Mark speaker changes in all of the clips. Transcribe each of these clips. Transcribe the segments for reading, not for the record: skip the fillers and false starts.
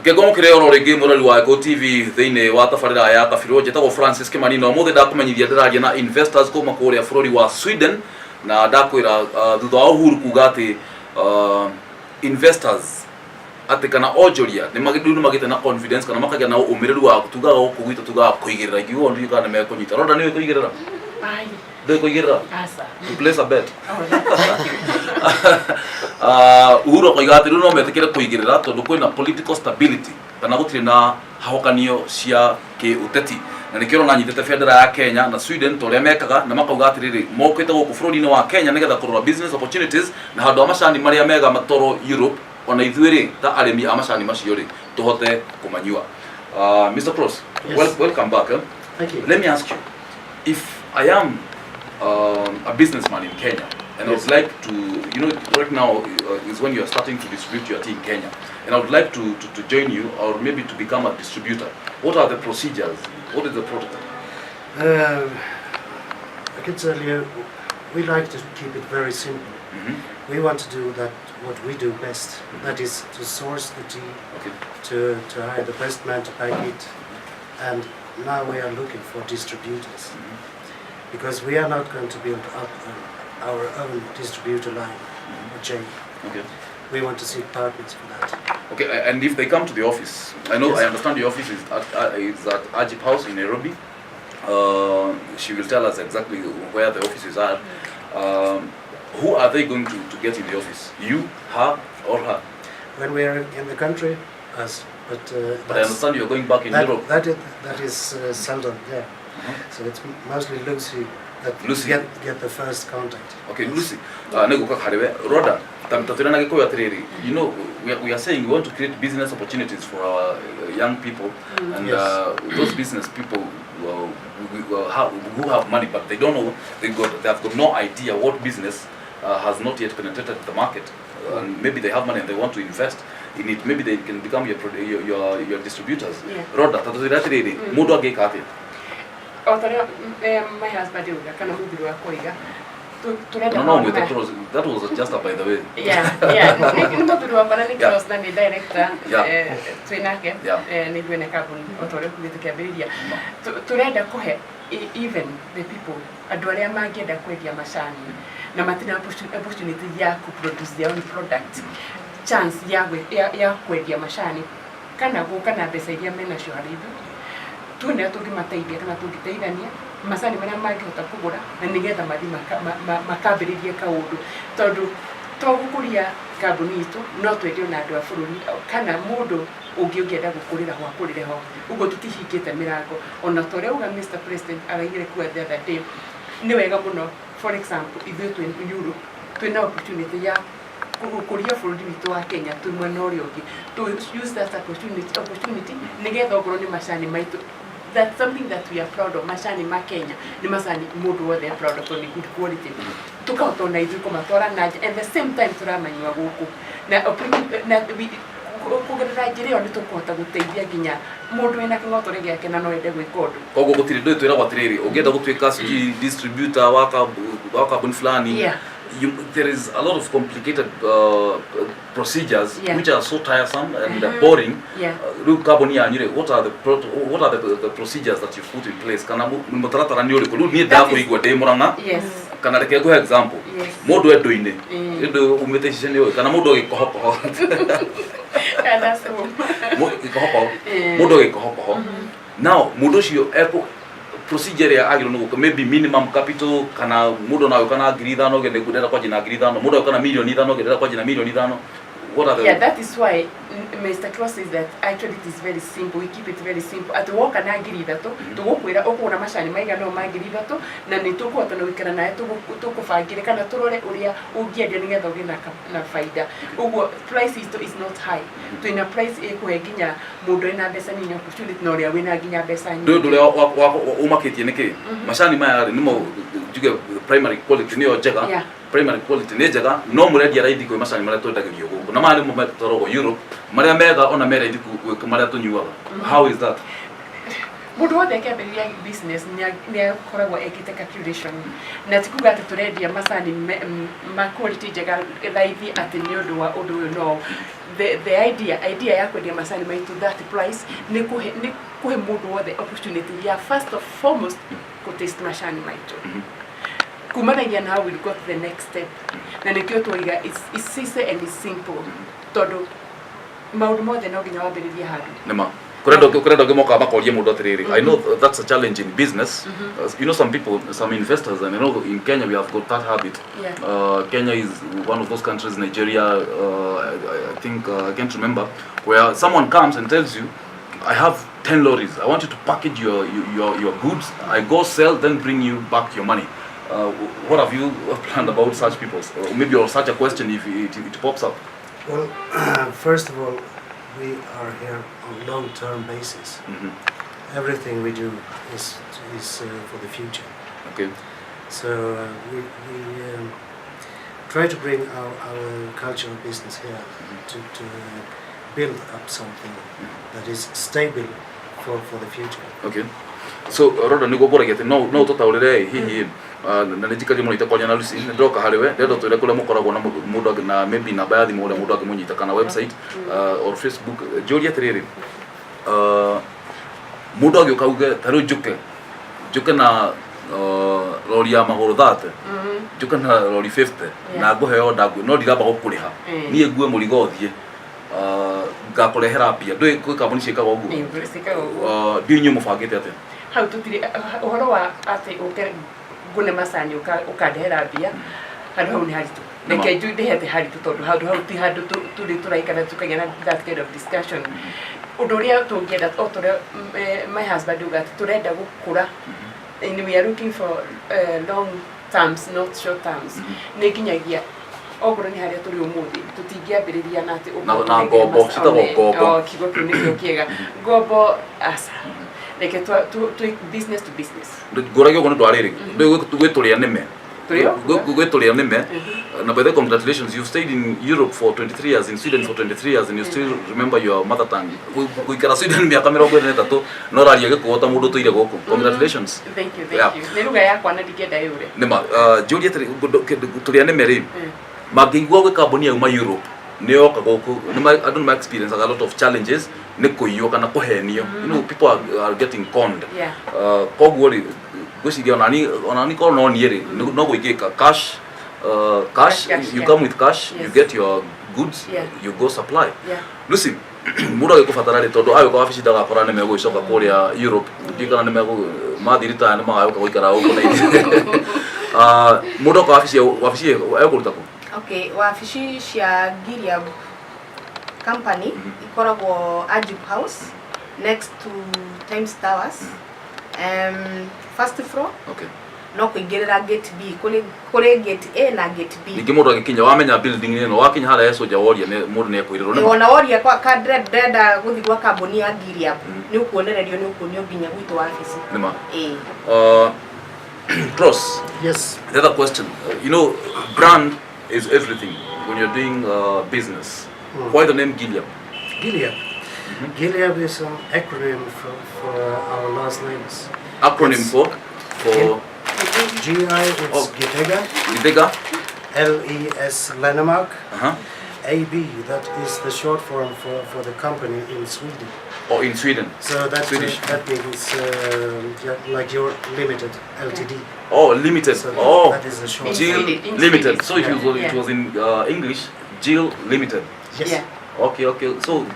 Speaker 1: Kegomo kirero rege murali wa Go TV thine wa tafarira ya tafiro jetagwo Francis Kimani no muthe ndakumenyithia ndiragia na investors kuma kuria bururi wa Sweden na ndakwira thutha wa Uhuru kuga ati investors ati kana ojoria ni magidu magite na confidence kana makagia na umireru wa kutuga kugwita tuga kuigirira giwo ndu kana me kunyita ronda ni kuigirira ai do kuigirira asa to place a bet Uhuru koiga ati no metekere kuigirira tondu kwina political stability kana gutire na hahokanio cia ki uteti na nikiro na nyitete federa ya Kenya na Sweden toria mekaga na makauga atiriri mokite guku bururi-ini wa Kenya nigetha kurora business opportunities na handu amacani maria mega matoro Europe ona ithuiri ta arimi amacani macio ri tuhote kumanyua. Mr. Cross, yes. Welcome back.
Speaker 2: Thank you.
Speaker 1: Let me ask you, if I am a businessman in Kenya and yes. I would like to, right now is when you are starting to distribute your tea in Kenya, and I would like to join you or maybe to become a distributor. What are the procedures? What is the protocol?
Speaker 2: I can tell you, we like to keep it very simple. Mm-hmm. We want to do what we do best. Mm-hmm. That is to source the tea, okay. to hire the best man to pack it, and now we are looking for distributors. Mm-hmm. Because we are not going to build up our own distributor line or chain. Okay. We want to seek partners for that.
Speaker 1: Okay, and if they come to the office, I know, yes. I understand the office is at Ajip House in Nairobi. She will tell us exactly where the offices are. Who are they going to get in the office? You, her, or her?
Speaker 2: When we are in the country, us. But
Speaker 1: I understand you're going back in Europe.
Speaker 2: That is seldom, yeah. So it's mostly Lucy that Lucy get the first contact.
Speaker 1: Okay, Lucy. Roda, you know, we are saying we want to create business opportunities for our young people, and yes. Those business people who have money but they don't know, they have got no idea what business has not yet penetrated the market, and maybe they have money and they want to invest in it. Maybe they can become your distributors. Roda, mudo agekate.
Speaker 3: My husband kind of
Speaker 1: No, that was just by the way.
Speaker 3: Yeah. Director, even the people adware magenda kwedia mashani na matina opportunity ya ku produce their own product, chance ya kwedia mashani kana gukana pesa iria mena shwaribu tune tugimateithia kana tugiteithania masani maria mangihota kugura na nigetha mathi makambiririe kaundu tondu togukuria kambuni itu no twendio na andu a bururi kana mundu ungienda gukurira gwa kurire ho ugo tutihingite mirango ona tore uga Mr. President araigire kwa the other day ni wega muno. For example, if you in Europe twina opportunity ya kuria bururi witu wa Kenya tumwe no riogi to use that opportunity nigetha ogoro ni mashani maitu. That's something that we are proud of. Mashani ma Kenya ni masani mudu wothe are proud of, ni good quality. Tukahota na ithu kumatwara naje and the same time turamanywa guku na kugerera njira yo nitukuhota guteithia nginya mundu ina kingotore giake na no ende gwika undu
Speaker 1: koguo gutiri ndu twira gwatiriri ungienda gutwika distributor wa kambuni fulani. There is a lot of complicated procedures which are so tiresome and boring. What are the procedures that you put in place? Kana mutaratara ni uriku ni ndako igwa de muranga kana reke go example mundu endo-ini endo umeteshene yo kana mundu gikohokoho
Speaker 3: kana so
Speaker 1: mundu gikohokoho now mundu cio eko procedure ya agiro nuko maybe minimum capital kana mudo nayo kana ngiri gende kudera kwa jina ngiri 5 mudo kana milioni 5 gende kwa jina milioni 5. What are the
Speaker 3: that is why Mr. Cross says that actually it is very simple. We keep it very simple. At walk na ngiri 3 tugokwira okuna mashani maiga no magiri 3 na nitukuhota no wikira nae tukufangire kana turore uria ungiendia nigetha ugina na faida ugo price is not high to in a price ekuhe nginya mundu ina mbeca ni opportunity no ria wina nginya mbeca nyingi
Speaker 1: ndu umakitie niki mashani maya nimo juge primary quality ni ojega primary quality ni njega no murendia raithi kwi macani maria twendagio guku na mari mu torogo Europe maria mega ona mera ithi kwi maria tunyuaga. How is that?
Speaker 3: mundu wothe akiambĩrĩria business nĩ akoragwo ekĩte calculation na ti kuga atĩ tũrendia macani ma quality njega raithi atĩ nĩ ũndũ wa ũndũ ũyũ no. The idea ya kwendia macani maitũ that price nĩ kũhe mũndũ wothe opportunity ya first of foremost to taste macani maitũ. Kumanagia na how we go to the next step. Na nĩkĩo twoiga it's easy and it's simple. Tondũ maũndũ mothe no nginya wambĩrĩrie handũ.
Speaker 1: Nema. Kurenda ngemoka makoria mundu atiriri. I know that's a challenge in business. You know, some people, some investors, and you know in Kenya we have got that habit.
Speaker 3: Yeah.
Speaker 1: Kenya is one of those countries, Nigeria, I think I can't remember, where someone comes and tells you, I have 10 lorries. I want you to package your goods. I go sell, then bring you back your money. What have you planned about such people? Or maybe or such a question if it pops up.
Speaker 2: Well, first of all, we are here on long-term basis. Everything we do is for the future.
Speaker 1: Okay.
Speaker 2: So we try to bring our cultural business here to build up something that is stable for the future.
Speaker 1: Okay. So Roda niguo ngoragete no tutaurire hihi na nijikarie muno itakonya na Lucy ndoka hariwe ndendo twire kule mukoragwo na mundu na maybe namba ya thimu ule mundu akimunyita kana website or Facebook Julia atiriri mundu agioka uge taru juke na lori ya maguru 30 juke na lori 50 na nguheo ndagu no ndiramba gukuriha nie ngue murigo thie ngakurehera pia ndui kwi kambuni ciikaga uguo ndinyu mubangite atia
Speaker 3: hau tutire uhoro wa ati ngune macani ukandehera mbia handu hau ni haritu reke ndehete haritu tondu hau ti handu turi turaikana tukagĩa na that kind of discussion undu uria tungienda otore my husband uga turenda gukura and we are looking for long terms not short terms ni nginyagia ogoro ni haria turi umuthi tutingiambiriria na ati
Speaker 1: na ngombo citagwo ngombo
Speaker 3: kigo kiu nikio kiega ngombo asa reke tu business to business
Speaker 1: ngoragio kono ndwariri gwituria nime gwituria nime na by the congratulations, you stayed in Europe for 23 years, in Sweden for 23 years, and you still remember your mother tongue. Kuikara Sweden miaka 23 no raria gikuota mundu tuire guku. Congratulations.
Speaker 3: Thank you. Ni lugha yakwa na ndikenda yure
Speaker 1: nima Juliet turia nime ri magigwo gwe kambuni ya Europe nioka guku I don't experience a lot of challenges ni kuiyo kana kuhenio. You know, people are getting conned. Kogwo ri gwiciria onani ko no nieri no gwikika cash you come with cash, you get your goods, you go supply. Lucy, mundu agikubatara ri tondu ayo kwa wabici ndagakora ni mego icoka kuria Europe ndikana ni mego mathirita ni magayoka guikara huko na indi mundu kwa wabici ayo kuruta ku.
Speaker 4: Okay, wabici cia Gileab company ikoragwo Ajib House next to Times Towers, first floor.
Speaker 1: Okay.
Speaker 4: No kuingirira gate B kuri gate A na gate B.
Speaker 1: Ningi mundu agikinya wamenya building ino wakinya hara yeso jaworia ne mundu ne kwiriro
Speaker 4: ne wona woria kwa kadreda guthi gwa kambuni ya Gileab ni ukuonererio ni ukunio nginya gwitu wabici
Speaker 1: nima Cross.
Speaker 2: Yes.
Speaker 1: The other question, you know, brand is everything when you're doing business. Why the name Gileab?
Speaker 2: Gileab. Gileab is an acronym for our last names.
Speaker 1: Acronym for
Speaker 2: GI it's
Speaker 1: Gitega.
Speaker 2: LES Lenemark. AB, that is the short form for the company in Sweden.
Speaker 1: Oh, in Sweden.
Speaker 2: So that means like your limited LTD.
Speaker 1: Oh, limited.
Speaker 2: So
Speaker 1: oh,
Speaker 2: that is the short
Speaker 1: Gil Limited. So it was in English, Gil Limited.
Speaker 2: Yes.
Speaker 4: Yeah.
Speaker 1: Okay. So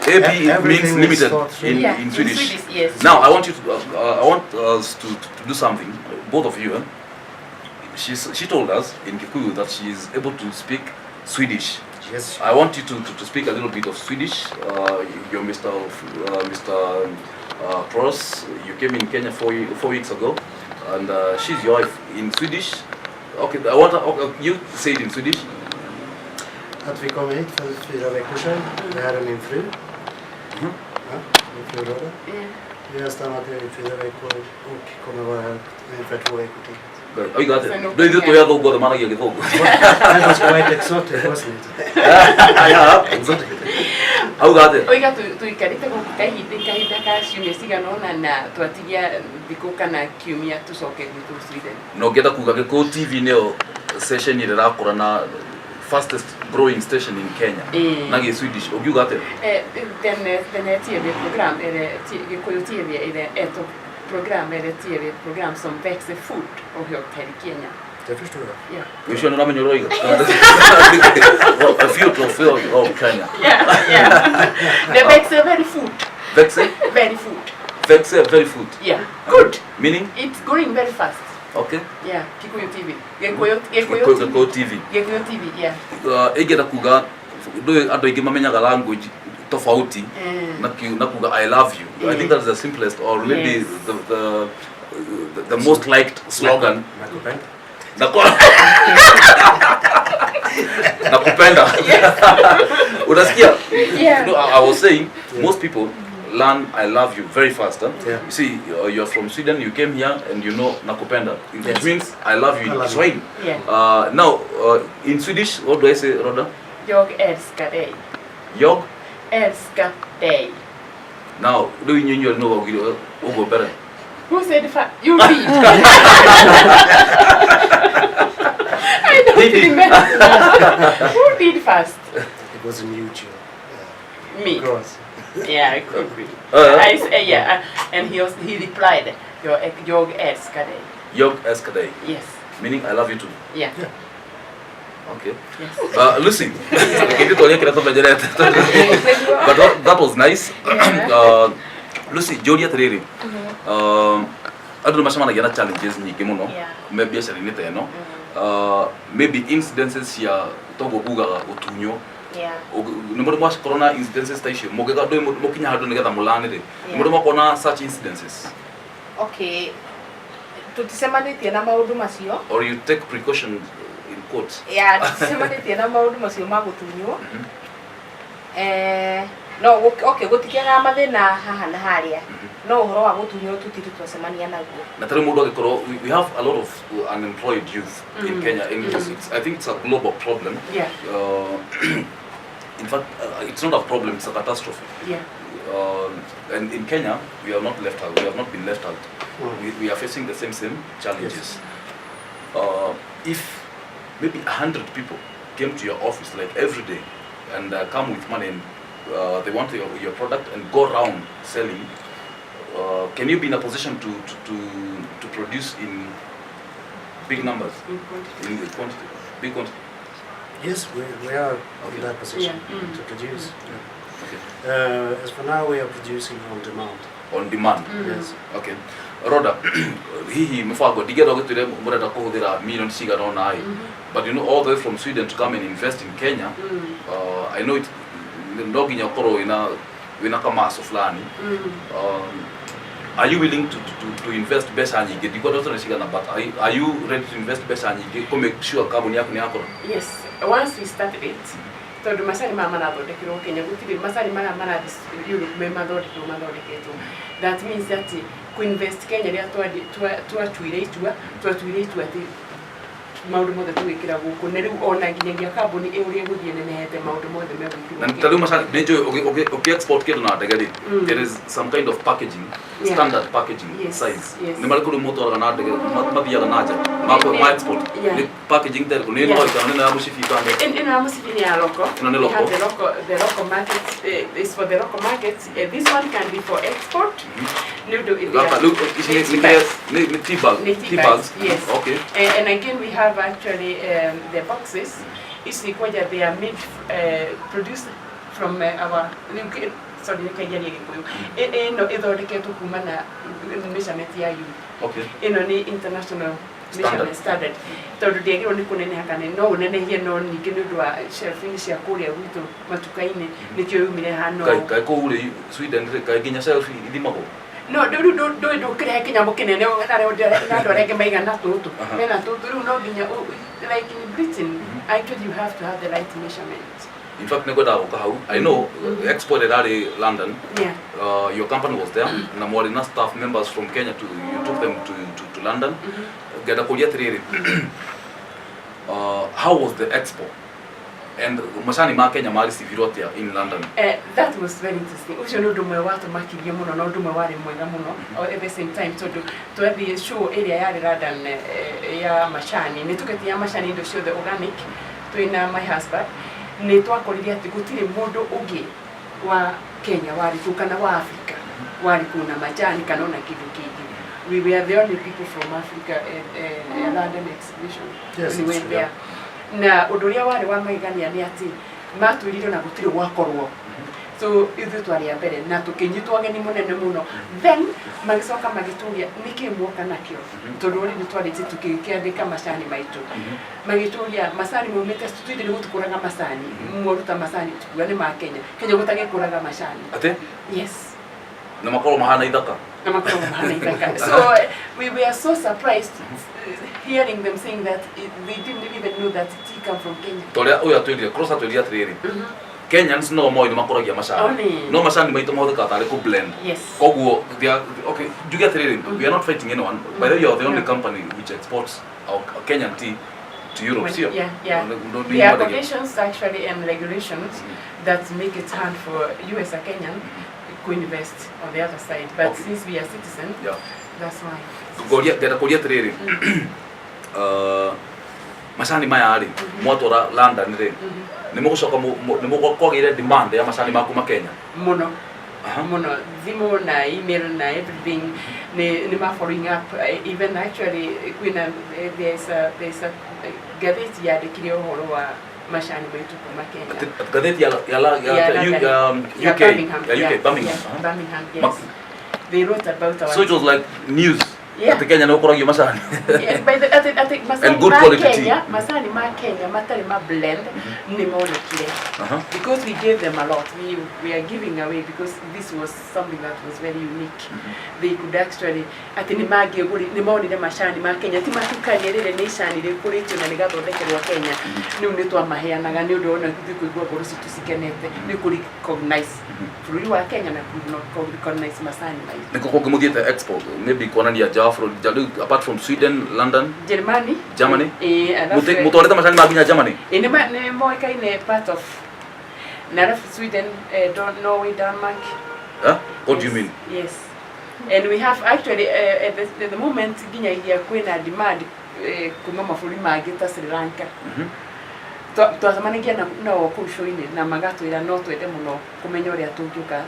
Speaker 1: AB means limited in Swedish.
Speaker 4: Yes.
Speaker 1: Now I want you to I want us to do something. Both of you. She told us in Gikuyu that she is able to speak Swedish.
Speaker 2: Yes.
Speaker 1: I want you to speak a little bit of Swedish. You're Mr. Cross. You came in Kenya 4 weeks ago, and she's your wife in Swedish. Okay, I want you say it in Swedish.
Speaker 2: Att vi kom hit för 4 veckor sedan. Det här är min fru. Ja, min fru Roda. Vi har stannat här i 4 veckor och kommer vara här ungefär 2 veckor till.
Speaker 1: Oh, you got it. Do you do you go the man again?
Speaker 2: That was quite exotic, wasn't it?
Speaker 1: Yeah, exotic. Hau gate.
Speaker 3: Oiga tuikarite gũkũ kahinda ka ciumia cigana ũna na twatigia thikũ kana kiumia tũcoke gwitũ Sweden.
Speaker 1: No ngenda kuga Gikuyu TV nĩyo session ĩrĩa ĩrakũra na fastest growing station in Kenya. Na Swedish ugiuga atĩa?
Speaker 3: Den TV program Gikuyu TV ett program TV program som växer fort och högt här i Kenya.
Speaker 2: Jag förstår det.
Speaker 3: Ja.
Speaker 1: Vi kör några minuter igår. A few of Kenya.
Speaker 3: Ja. Det växer very fort.
Speaker 1: Växer?
Speaker 3: Very fort.
Speaker 1: Växer very fort.
Speaker 3: Yeah. Good.
Speaker 1: Meaning?
Speaker 3: It's growing very fast.
Speaker 1: Okay.
Speaker 3: Yeah. Gikuyu TV.
Speaker 1: Gikuyu TV.
Speaker 3: Gikuyu TV. Yeah.
Speaker 1: Egera kuga do ando igima menyaga language tofauti na kuga I love you. I think that's the simplest or maybe the most liked slogan. Nakupenda. Unasikia?
Speaker 3: Yeah.
Speaker 1: No, I was saying most people learn I love you very fast. Huh?
Speaker 2: Yeah.
Speaker 1: You see, you're from Sweden, you came here and you know nakupenda. It means I love you in Swahili.
Speaker 3: Yeah.
Speaker 1: Now, in Swedish, what do I say, Rhoda?
Speaker 3: Jag älskar dig.
Speaker 1: Jag
Speaker 3: Älskar dig.
Speaker 1: Now, do you know what we go better?
Speaker 3: Who said you read? I don't remember. Who did first?
Speaker 2: It was a mutual.
Speaker 3: Me.
Speaker 2: Of course.
Speaker 3: Yeah, I could be. I say yeah, and he replied, jag älskar dig.
Speaker 1: Jag älskar dig.
Speaker 3: Yes.
Speaker 1: Meaning I love you too.
Speaker 3: Yeah.
Speaker 1: Okay.
Speaker 3: Yes.
Speaker 1: Lucy, but that was nice. Lucy, Jody atiriri. Adu mashama na challenges nyingi muno. Maybe biashara ni teno. Maybe incidences ya togo kuga utunyo.
Speaker 4: Yeah.
Speaker 1: Number mwa corona incidences taisho. Mogega do mokinya hadu ngetha mulane de. Number mwa kona such incidences.
Speaker 4: Okay. Tutisemanitie na maundu macio.
Speaker 1: Or you take precautions in court.
Speaker 4: Yeah, tutisemanitie na maundu macio magutunyo. No, okay, gutikiaga mathina haha na haria. No uhoro wa gutunyo tutiri twacemania naguo.
Speaker 1: Na tare mundu agikoro we have a lot of unemployed youth in Kenya, and I think it's a global problem.
Speaker 3: Yeah.
Speaker 1: In fact, it's not a problem, it's a catastrophe.
Speaker 3: Yeah.
Speaker 1: And in Kenya, we are not left out. We have not been left out. We are facing the same challenges. If maybe 100 people came to your office like every day and come with money and they want your product and go around selling, can you be in a position to produce in big numbers? In quantity? Big quantity?
Speaker 2: Yes, we are in that position to produce.
Speaker 1: Okay.
Speaker 2: As for now, we are producing on demand.
Speaker 1: On demand?
Speaker 2: Yes.
Speaker 1: Okay. Rhoda, hihi mfago digero gitire murenda kuhuthira million cigana ona ai, but you know all the way from Sweden to come and invest in Kenya. I know it ndo ginya koro ina kama fulani. Are you willing to invest pesa nyingi? Diko ndo tunashika na but are you ready to invest pesa nyingi to make sure carbon yako ni yako?
Speaker 3: Yes. Once we started it, tondu masani mama na thondekirwo Kenya gutire masani mana Europe me mathondeketwo. That means that kuinvest Kenya ria twatuire itua ati maundu mothe twikira guku ne riu ona nginyagia kambuni uria guthie nenehete maundu mothe megwikirwo.
Speaker 1: Na tariu masani okay export kitu na ndege there is some kind of packaging, standard packaging size. Ni mari kuri moto na ndege mathiaga na nja ma export ni packaging there ko ni no ita ni na musifi kande
Speaker 3: in musifi ni ya local.
Speaker 1: No ni local.
Speaker 3: The local market is for the local market. This one can be for export. New do it. Ni tea bags. Yes. Okay. And again we have actually the boxes. It's required they are made produced from our sorry nikajali Gikuyu no ithondeketwo kuma na measurement ya you.
Speaker 1: Okay.
Speaker 3: Ino ni international measurement standard. Tondu ndiagirwo ni kuneneha kana no unenehie no ningi ni undu wa shelfing cia kuria gwitu matuka-ini nikio yumire hano.
Speaker 1: Kai ko uri Sweden kai ginya shelf ithimagwo.
Speaker 3: No, do kire kinyamo kinene na ndorege maigana tutu. Mena tutu riu no ginya like in Britain, actually you have to have the right measurement.
Speaker 1: In fact, I know exported out of London.
Speaker 3: Yeah.
Speaker 1: Your company was there. And more than staff members from Kenya you took them to London. How was the expo? And macani ma Kenya mari civirotia in London.
Speaker 3: That was very interesting. Ucio no ndumwe watu makirie muno no ndumwe wari mwega muno at the same time to have the show area ya London ya macani ni tuketi ya macani ndo show the organic twina my husband ni twakoriria ati gutire mundu ungi wa Kenya wari kana wa Africa wari kuna majani kana ona kitu kingi. We were the only people from Africa at London exhibition.
Speaker 2: Yes,
Speaker 3: we went there. Na uduria wari wa maigania ni ati matwirire na gutire gwakorwo. So ithu twari mbere na tukinyitwo ageni munene muno. Then magicoka magituria niki muoka nakio. Tondu ri twari tukiandika macani maitu. Magituria macani mumete studio ni gutukuraga macani. Muruta macani tukuga ni ma Kenya. Kenya gutage kuraga macani.
Speaker 1: Ate?
Speaker 3: Yes.
Speaker 1: Na makoro mahana ithaka.
Speaker 3: So we were so surprised hearing them saying that they didn't even know that tea come from Kenya.
Speaker 1: Toria uya twedia cross atwedia trade. Kenyans no mo makoragia macani. No macani maito mo thaka tare ku blend.
Speaker 3: Yes.
Speaker 1: Koguo okay, you get trading. We are not fighting anyone. By the way, you are the only company which exports our Kenyan tea to Europe.
Speaker 3: Yeah. There are conditions actually and regulations that make it hard for you as a Kenyan to invest on the other side. But since we are citizens, that's why.
Speaker 1: Korea trading. Macani maya ari mwatora London re. Nimugucoka nimugukogire demand ya macani maku ma Kenya.
Speaker 3: Muno. Muno zimo na email na everything ni ma following up even actually kuna there's a gazeti ya dekire horo wa macani maitu kuma Kenya.
Speaker 1: Gazeti ya UK
Speaker 3: Birmingham, yes. They wrote about our.
Speaker 1: So it was like news.
Speaker 3: Yeah.
Speaker 1: At Kenya no kuragi macani.
Speaker 3: Yeah, by the I think
Speaker 1: and good quality
Speaker 3: Kenya, masani ma Kenya matari ma blend ni maona kile. Because we gave them a lot. We are giving away because this was something that was very unique. They could actually ati ni mage guri ni maoni de mashani ma Kenya ti matukanye rire nation ire kuri tyo na nigathothekerwa Kenya. Ni unitwa maheanaga ni undu ona kuigwa borusi tusikenete ni kuri recognize fururi wa Kenya na kuri recognize masani mai.
Speaker 1: Niko kugumudiete export maybe konania apart from Sweden, London,
Speaker 3: Germany.
Speaker 1: Mutoreta macani mabinya Germany.
Speaker 3: Ni moika in part of Sweden, Norway, Denmark.
Speaker 1: What do you mean?
Speaker 3: Yes. And we have actually at the moment ginya ya kwena demand kuma mafuri magita Sri Lanka. Twasamanikia na okushoine na magatwira no twende muno kumenya uria tungura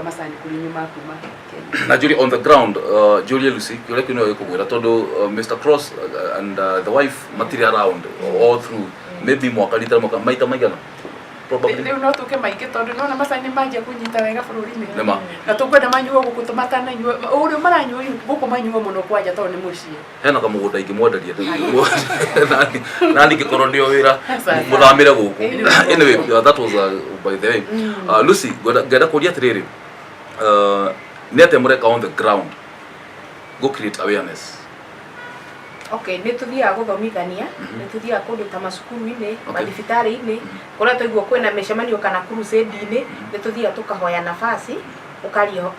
Speaker 3: macani kuri nyuma kuma Kenya.
Speaker 1: Na Julie on the ground, Julia Lucy, you like know yokugwira tondu Mr. Cross and the wife material around all through maybe mwaka litera mwaka maita maigana. Probably.
Speaker 3: They no tuke maige tondu no na macani maje kunyita wega bururi-ini.
Speaker 1: Nema.
Speaker 3: Na tukwenda manyuo gukutumata na nyuo uri maranyuo guku manyuo muno kwaja tondu ni mucie.
Speaker 1: Hena kamugunda ingimwenderia nani gikorwo ndio wira muthamire guku. Anyway, that was by the way. Lucy, ngenda kuria atiriri. Nete mureka on the ground. Go create awareness.
Speaker 4: Okay, nituthia guthomithania, nituthia kundu ta masukuru-ini, mathibitari-ini, kuria tuigua kwina micemanio kana crusade-ini, nituthia tukahoya nafasi,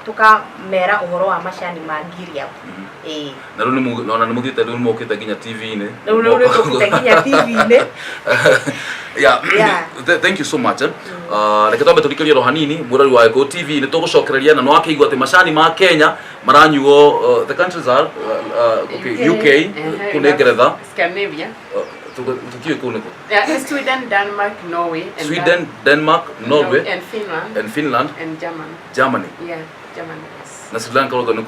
Speaker 4: tukamera uhoro wa macani ma Gileab.
Speaker 1: Na riu nona nimugite riu mukite ginya TV-ini.
Speaker 4: Riu tukite ginya TV-ini.
Speaker 1: Yeah. Thank you so much. Reke twambe turikerie ro hanini murari wa Gikuyu TV ni tugucokereria na no akigwa ati macani ma Kenya maranyuo the countries are UK, Kungeretha,
Speaker 3: Scandinavia.
Speaker 1: Tukiwe kuneko.
Speaker 3: Sweden, Denmark, Norway, and
Speaker 1: Sweden, Denmark, Norway,
Speaker 3: and Finland.
Speaker 1: And Finland.
Speaker 3: And Germany.
Speaker 1: Germany.
Speaker 3: Yeah, Germany.
Speaker 1: Na Sri Lanka roga ni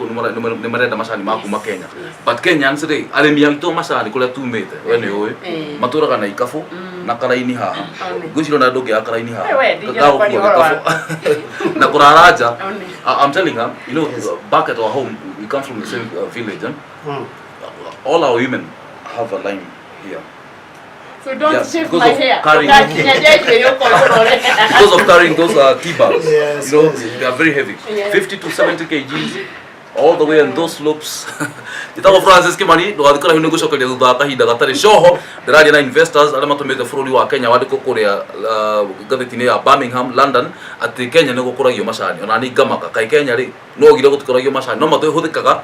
Speaker 1: marenda macani maku ma Kenya. But Kenyans ri arimi aito macani kuria tumite we ni uyu maturaga na ikafu na karaini haha guciro na ndungi akaraini haha na kuraraja. I'm telling her, you know, back at our home we come from the same village. All our women have a line here.
Speaker 3: So don't shave my hair.
Speaker 1: Because of carrying those tea bags,
Speaker 2: yes,
Speaker 1: you know, they are very heavy. 50 to 70 kgs. all the way in those slopes. Itago Francis Kimani no adikora hino gucokeria thutha kahinda gatari coho ndiraria na investors aria matumite bururi wa Kenya wandiko kuria gatheti-ini ya Birmingham London ati Kenya ni gukuragio macani ona ni ngamaka kai Kenya ri no gire gutukuragio macani no matuhuthikaga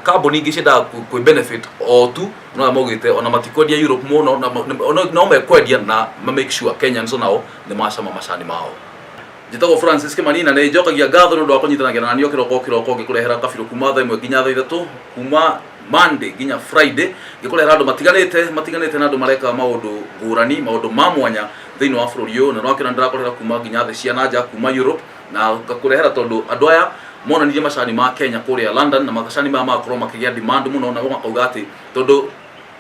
Speaker 1: kambuni ingi ciendaga kwi benefit o tu no maugite ona matikwendia Europe muno no mekwendia na make sure Kenyans nao ni macama macani mao. Jitagwo Francis Kimani na nĩ njokagia ngatho nĩ ũndũ wa kũnyitanagĩra na niĩ kĩroko ngĩkũrehera kabirũ kuma thaa 1 nginya thaa 3 kuma Monday nginya Friday ngĩkũrehera andũ matiganĩte na andũ mareka maũndũ ngũrani maũndũ ma mwanya thĩinĩ wa bũrũri ũyũ na nokĩra ndĩrakũrehera kuma nginya thĩ cia nanja kuma Europe na ngakũrehera tondũ andũ aya monanirie macani ma Kenya kũrĩa London na macani maya magakorwo makĩgĩa demand mũno na makauga atĩ tondũ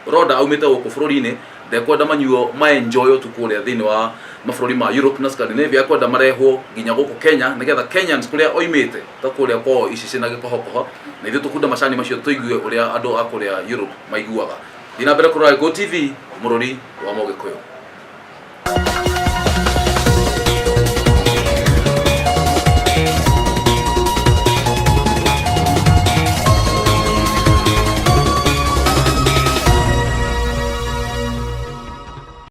Speaker 1: Roda aumĩte gũkũ bũrũri-inĩ ndekwenda manyuo enjoy ũtukũ ũrĩa thĩinĩ wa mabũrũri ma Europe na Scandinavia kwenda marehwo nginya gũkũ Kenya nĩgetha Kenyans kũrĩa oimĩte ta kũrĩa kwao ici na gĩkohokoho na ithuĩ tũkunda macani macio tũigue ũrĩa andũ a kũrĩa Europe maiguaga. Thiĩ na mbere kũrora Go TV mũrũri wa Mũgĩkũyũ.